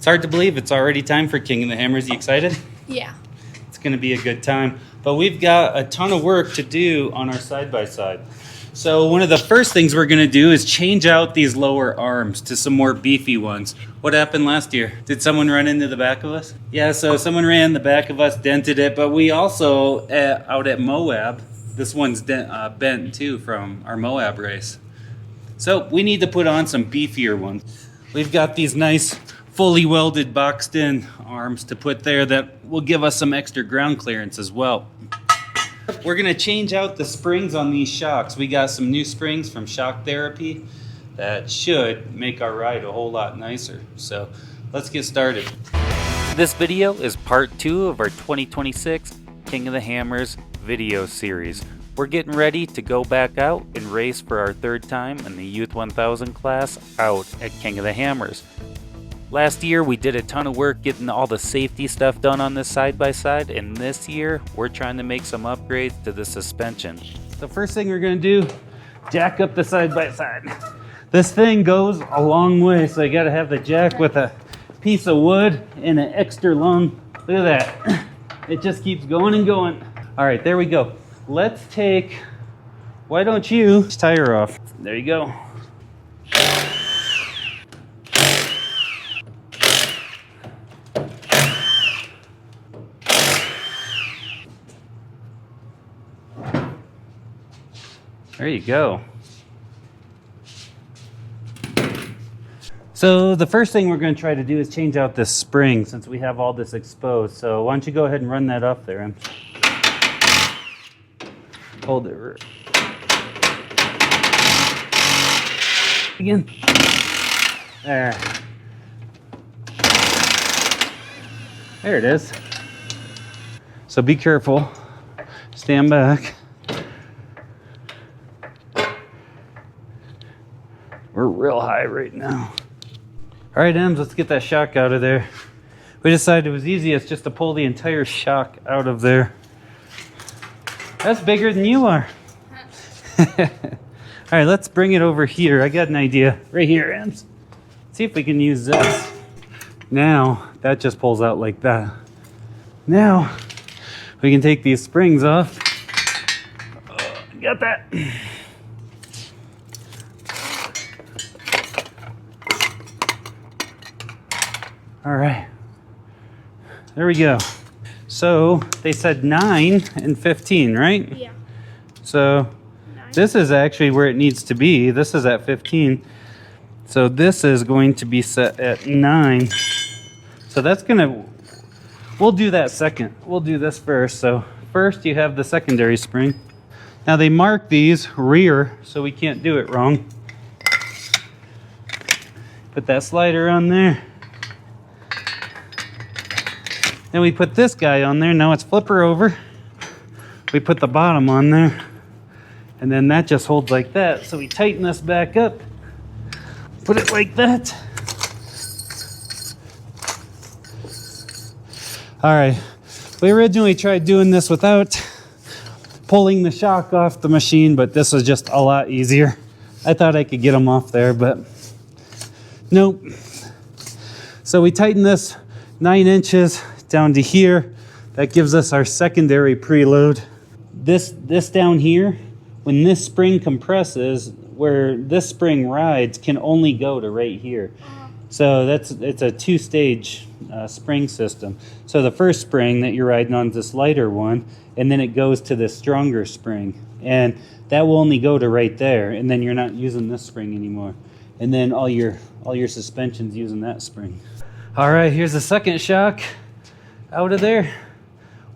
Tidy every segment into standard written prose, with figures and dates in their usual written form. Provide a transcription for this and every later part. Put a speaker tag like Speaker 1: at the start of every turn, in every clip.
Speaker 1: It's hard to believe it's already time for King of the Hammers. You excited?
Speaker 2: Yeah.
Speaker 1: It's going to be a good time. But we've got a ton of work to do on our side-by-side. So one of the first things we're going to do is change out these lower arms to some more beefy ones. What happened last year? Did someone run into the back of us? Yeah, so someone ran the back of us, dented it. But we also, out at Moab, this one's bent too from our Moab race. So we need to put on some beefier ones. We've got these nice fully welded boxed in arms to put there that will give us some extra ground clearance as well. We're going to change out the springs on these shocks. We got some new springs from Shock Therapy that should make our ride a whole lot nicer. So let's get started. This video is part 2 of our 2026 King of the Hammers video series. We're getting ready to go back out and race for our 3rd time in the Youth 1000 class out at King of the Hammers. Last year we did a ton of work getting all the safety stuff done on this side-by-side, and this year we're trying to make some upgrades to the suspension. The first thing we're going to do, jack up the side-by-side. This thing goes a long way, so you got to have the jack with a piece of wood and an extra long. Look at that. It just keeps going and going. All right, there we go. Let's take, why don't you tire off? There you go. There you go. So the first thing we're going to try to do is change out this spring since we have all this exposed. So why don't you go ahead and run that up there. Hold it. Again. There. There it is. So be careful. Stand back. We're real high right now. All right, Ems, let's get that shock out of there. We decided it was easiest just to pull the entire shock out of there. That's bigger than you are. All right, let's bring it over here. I got an idea. Right here, Ems. See if we can use this. Now, that just pulls out like that. Now, we can take these springs off. Got that. All right, there we go. So they said 9 and 15, right?
Speaker 2: Yeah.
Speaker 1: So
Speaker 2: 9.
Speaker 1: This is actually where it needs to be. This is at 15. So this is going to be set at 9. So that's gonna, we'll do that second. We'll do this first. So first you have the secondary spring. Now they mark these rear, so we can't do it wrong. Put that slider on there. Then we put this guy on there. Now it's flipper over. We put the bottom on there. And then that just holds like that. So we tighten this back up. Put it like that. All right. We originally tried doing this without pulling the shock off the machine, but this was just a lot easier. I thought I could get them off there, but nope. So we tighten this 9 inches down to here. That gives us our secondary preload. This down here, when this spring compresses, where this spring rides can only go to right here. So it's a 2-stage spring system. So the first spring that you're riding on is this lighter one, and then it goes to this stronger spring, and that will only go to right there, and then you're not using this spring anymore, and then all your suspension's using that spring. All right, here's the second shock out of there.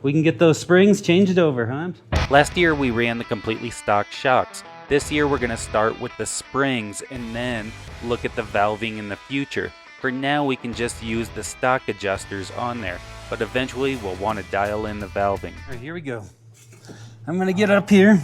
Speaker 1: We can get those springs changed over, huh? Last year we ran the completely stock shocks. This year we're going to start with the springs and then look at the valving in the future. For now we can just use the stock adjusters on there, but eventually we'll want to dial in the valving. All right, here we go. I'm going to get up here.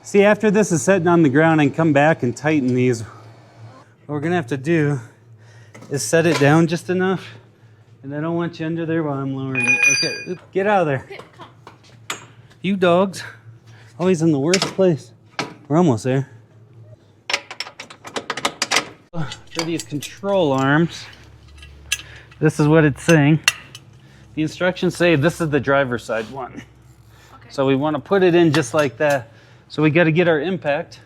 Speaker 1: See, after this is sitting on the ground and come back and tighten these, what we're going to have to do is set it down just enough. And I don't want you under there while I'm lowering it. Okay, oop, get out of there. You dogs, always in the worst place. We're almost there. For these control arms, This is what it's saying. The instructions say this is the driver's side one.
Speaker 2: Okay.
Speaker 1: So we want to put it in just like that. So we got to get our impact,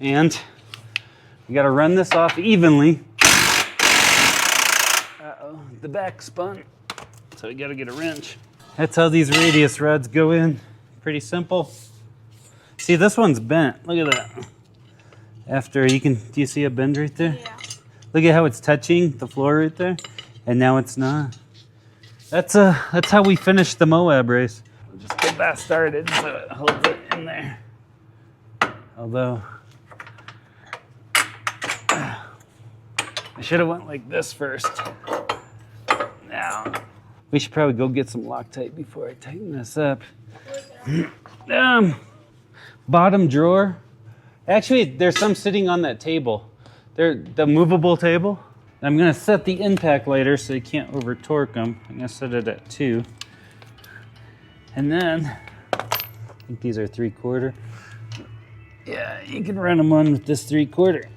Speaker 1: and we got to run this off evenly. Uh-oh, the back spun. So we got to get a wrench. That's how these radius rods go in. Pretty simple. See, this one's bent. Look at that. After do you see a bend right there?
Speaker 2: Yeah.
Speaker 1: Look at how it's touching the floor right there, and now it's not. That's how we finished the Moab race. We'll just get that started so it holds it in there. Although I should have went like this first. Now we should probably go get some Loctite before I tighten this up. Bottom drawer. Actually, there's some sitting on that table. They're the movable table. I'm gonna set the impact later so you can't over torque them. I'm gonna set it at 2. And then, I think these are 3/4. Yeah, you can run them on with this 3/4.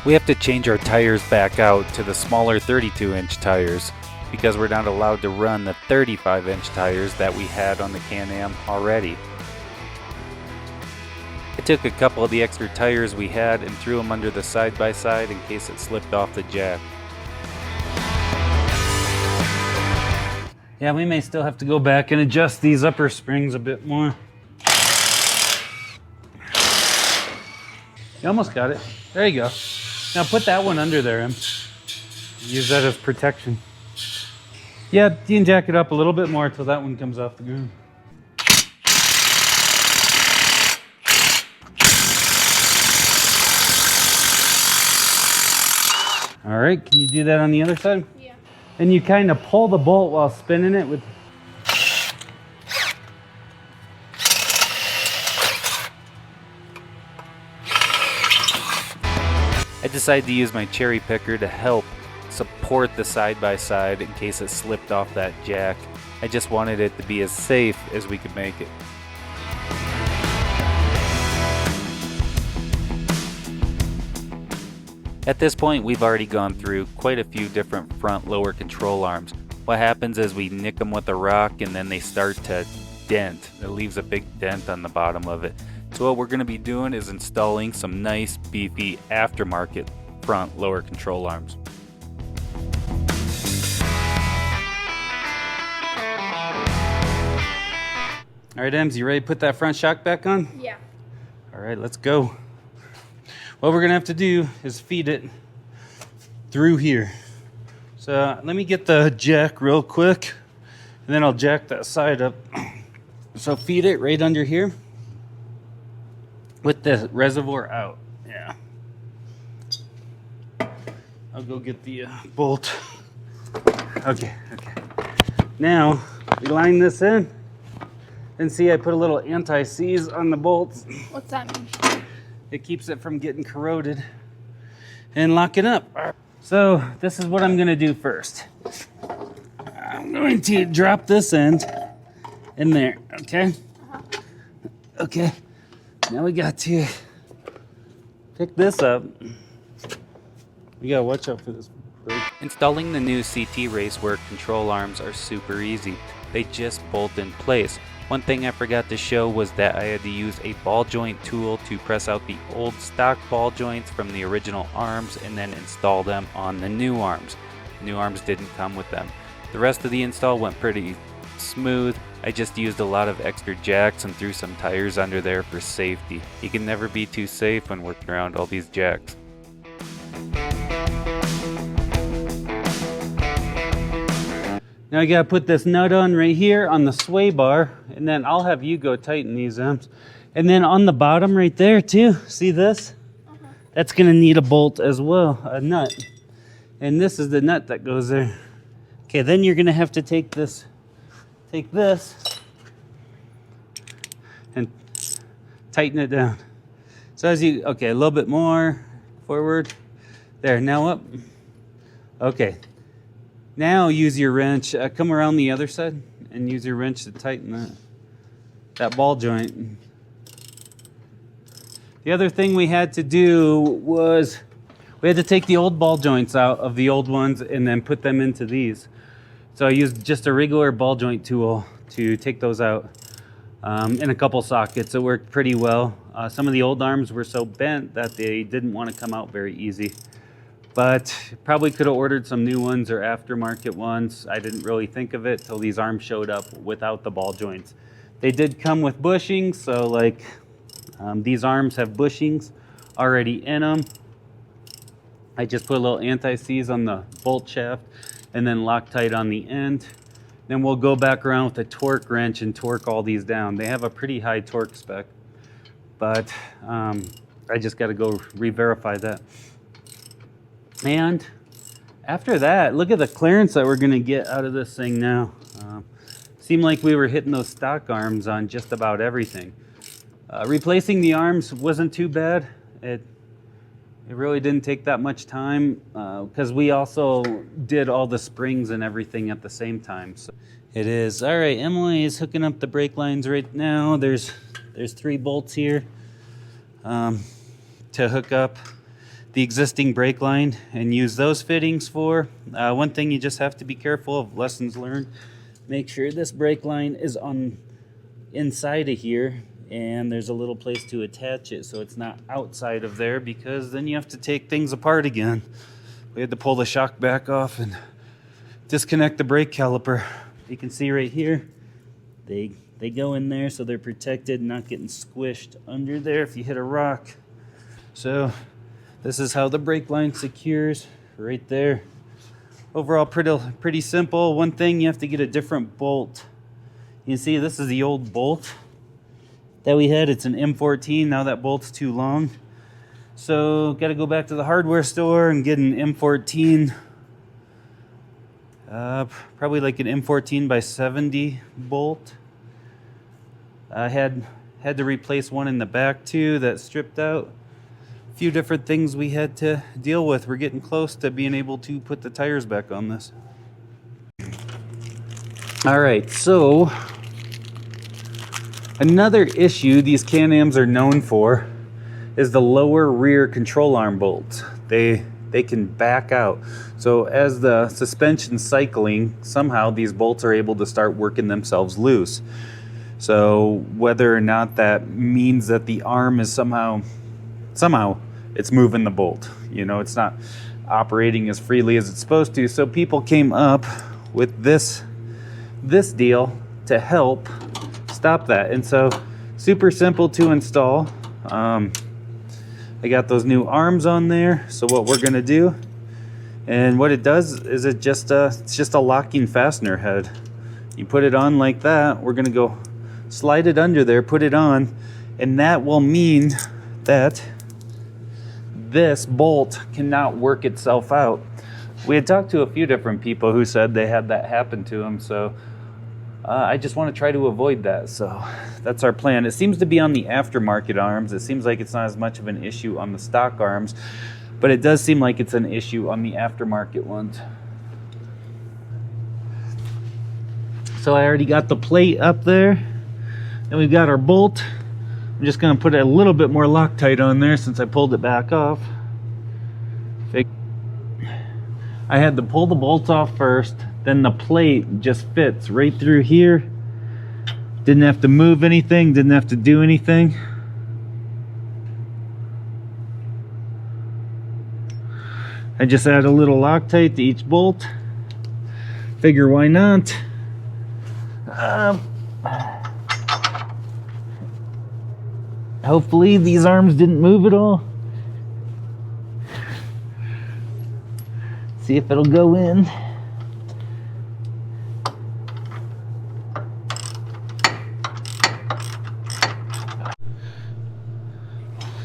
Speaker 3: We have to change our tires back out to the smaller 32-inch tires because we're not allowed to run the 35-inch tires that we had on the Can Am already. I took a couple of the extra tires we had and threw them under the side-by-side in case it slipped off the jack.
Speaker 1: Yeah, we may still have to go back and adjust these upper springs a bit more. You almost got it. There you go. Now put that one under there, Em. Use that as protection. Yeah, you can jack it up a little bit more until that one comes off the ground. All right, can you do that on the other side?
Speaker 2: Yeah.
Speaker 1: And you kind of pull the bolt while spinning it with...
Speaker 3: I decided to use my cherry picker to help support the side-by-side in case it slipped off that jack. I just wanted it to be as safe as we could make it. At this point, we've already gone through quite a few different front lower control arms. What happens is we nick them with a rock and then they start to dent. It leaves a big dent on the bottom of it. So what we're going to be doing is installing some nice beefy aftermarket front lower control arms.
Speaker 1: All right, Ems, you ready to put that front shock back on?
Speaker 2: Yeah.
Speaker 1: All right, let's go. What we're gonna have to do is feed it through here. So let me get the jack real quick, and then I'll jack that side up. So feed it right under here with the reservoir out. Yeah. I'll go get the bolt. Okay. Now we line this in, and see I put a little anti-seize on the bolts.
Speaker 2: What's that mean?
Speaker 1: It keeps it from getting corroded and locking up. So this is what I'm gonna do first. I'm going to drop this end in there, okay? Okay, now we got to pick this up. We gotta watch out for this brake.
Speaker 3: Installing the new CT Raceworx control arms are super easy. They just bolt in place. One thing I forgot to show was that I had to use a ball joint tool to press out the old stock ball joints from the original arms and then install them on the new arms. The new arms didn't come with them. The rest of the install went pretty smooth. I just used a lot of extra jacks and threw some tires under there for safety. You can never be too safe when working around all these jacks.
Speaker 1: Now I gotta put this nut on right here on the sway bar, and then I'll have you go tighten these ends. And then on the bottom right there too, see this? That's gonna need a bolt as well, a nut. And this is the nut that goes there. Okay, then you're gonna have to take this and tighten it down. So as you, okay, a little bit more forward. There, now up. Okay. Now use your wrench, come around the other side and use your wrench to tighten that ball joint. The other thing we had to do was We had to take the old ball joints out of the old ones and then put them into these. So I used just a regular ball joint tool to take those out in a couple sockets. It worked pretty well. Some of the old arms were so bent that they didn't want to come out very easy. But probably could have ordered some new ones or aftermarket ones. I didn't really think of it till these arms showed up without the ball joints. They did come with bushings, so like these arms have bushings already in them. I just put a little anti-seize on the bolt shaft and then Loctite on the end. Then we'll go back around with a torque wrench and torque all these down. They have a pretty high torque spec, but I just got to go re-verify that. And after that, look at the clearance that we're going to get out of this thing now. Seemed like we were hitting those stock arms on just about everything. Replacing the arms wasn't too bad. It really didn't take that much time because we also did all the springs and everything at the same time. So it is. All right, Emily is hooking up the brake lines right now. There's 3 bolts here to hook up the existing brake line and use those fittings for. One thing you just have to be careful of, lessons learned, make sure this brake line is on inside of here and there's a little place to attach it so it's not outside of there, because then you have to take things apart again. We had to pull the shock back off and disconnect the brake caliper. You can see right here, they go in there so they're protected, not getting squished under there if you hit a rock. So this is how the brake line secures right there. Overall, pretty simple. One thing, you have to get a different bolt. You see, this is the old bolt that we had. It's an M14. Now that bolt's too long. So got to go back to the hardware store and get an M14. Probably like an M14 by 70 bolt. I had to replace one in the back too that stripped out. Few different things we had to deal with. We're getting close to being able to put the tires back on this. All right, so another issue these Can-Ams are known for is the lower rear control arm bolts. They can back out. So as the suspension's cycling, somehow these bolts are able to start working themselves loose. So whether or not that means that the arm is somehow it's moving the bolt, you know, it's not operating as freely as it's supposed to. So people came up with this deal to help stop that. And so super simple to install. I got those new arms on there. So what we're gonna do, and what it does is it's just a locking fastener head. You put it on like that. We're gonna go slide it under there, put it on, and that will mean that this bolt cannot work itself out. We had talked to a few different people who said they had that happen to them, so I just want to try to avoid that. So that's our plan. It seems to be on the aftermarket arms. It seems like it's not as much of an issue on the stock arms, but it does seem like it's an issue on the aftermarket ones. So I already got the plate up there, and we've got our bolt. I'm just going to put a little bit more Loctite on there since I pulled it back off. I had to pull the bolt off first, then the plate just fits right through here. Didn't have to move anything, didn't have to do anything. I just add a little Loctite to each bolt. Figure why not? Hopefully these arms didn't move at all. See if it'll go in.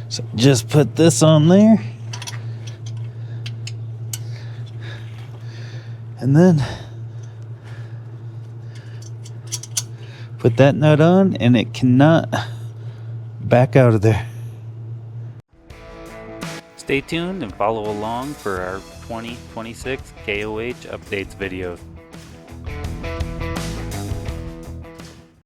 Speaker 1: So just put this on there. And then put that nut on, and it cannot back out of there.
Speaker 3: Stay tuned and follow along for our 2026 KOH updates videos.